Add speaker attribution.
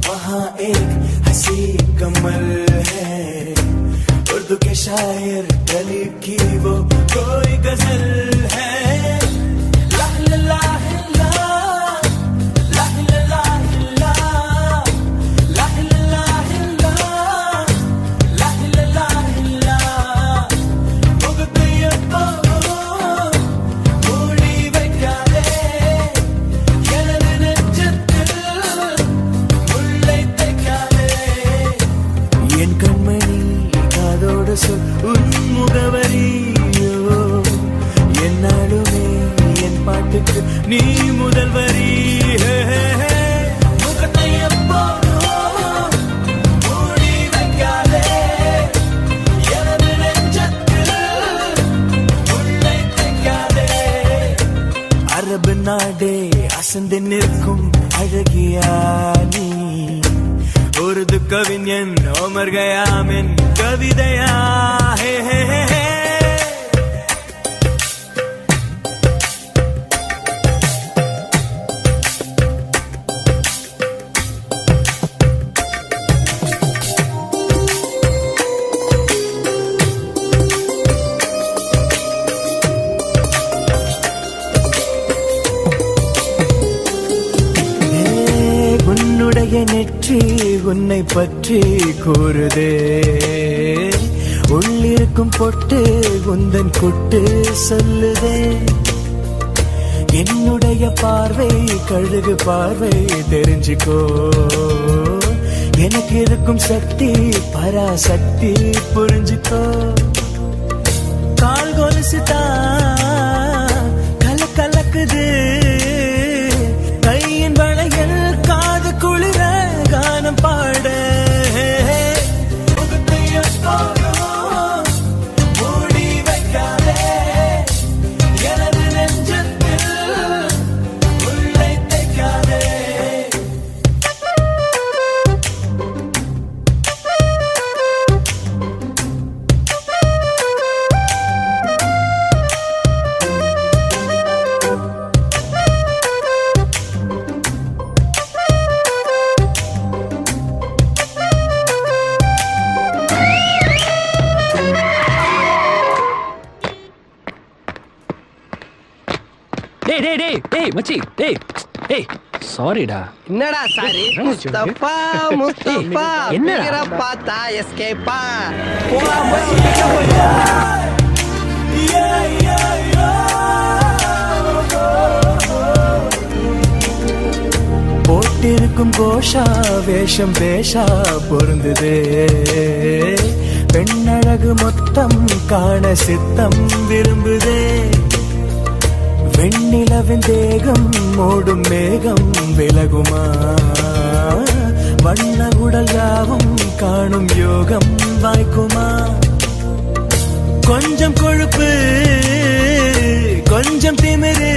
Speaker 1: वहाँ एक हंसी कमल है, उर्दू के शायर गली की वो कोई गजल है। ला ला ला ला, ला ला ला ला, ला ला ला ला, ला ला ला ला। मुगतियப்போ மூடி வைக்காதே, எனது நெஞ்சத்தில் முள்ளை தைக்காதே। என் கண்மணி காதோடு சொல் உன் முகவரியோ, என்னாலுமே என் பாட்டுக்கு நீ முதல் வரி। முகத்தை எப்போதும் மூடி வைக்காதே, எனது நெஞ்சத்தில் முள்ளை தைக்காதே। அரபு நாடே அசந்து நிற்கும் அழகியா நீ, உருது கவிஞன் ஓமர் கயாமின் கவிதையா? ஹே ஹே ஹே ஹே। உன்னுடைய நெற்றி உன்னை பற்றி கூறுதே, உள்ளிருக்கும் பொட்டு உந்தன் குட்டு சொல்லுதே। என்னுடைய பார்வை கழுகு பார்வை தெரிஞ்சுக்கோ, எனக்கு இருக்கும் சக்தி பராசக்தி புரிஞ்சுக்கோ। கால் கொலுசுதான் கல கலக்குது, கையின் வளையல் காது குளிர கானம் பாட। முகத்தை எப்போதும் மூடி வைக்காதே, எனது நெஞ்சத்தில் முள்ளை தைக்காதே।
Speaker 2: டேய் டேய் டேய் டேய் மச்சி டேய் டேய் சாரிடா.
Speaker 3: என்னடா சாரி? முஸ்தபா முஸ்தபா
Speaker 2: என்னடா
Speaker 3: பார்த்தா எஸ்கேப்பா
Speaker 1: போட்டிருக்கும் கோஷா வேஷம் பேஷா பொருந்ததே, பெண்ணழகு மொத்தம் காண சித்தம் விரும்புதே। வெண்ணிலவின் தேகம் மூடும் மேகம் விலகுமா, வண்ண உடல் யாவும் காணும் யோகம் வாய்க்குமா? கொஞ்சம் கொழுப்பு கொஞ்சம் திமிரு,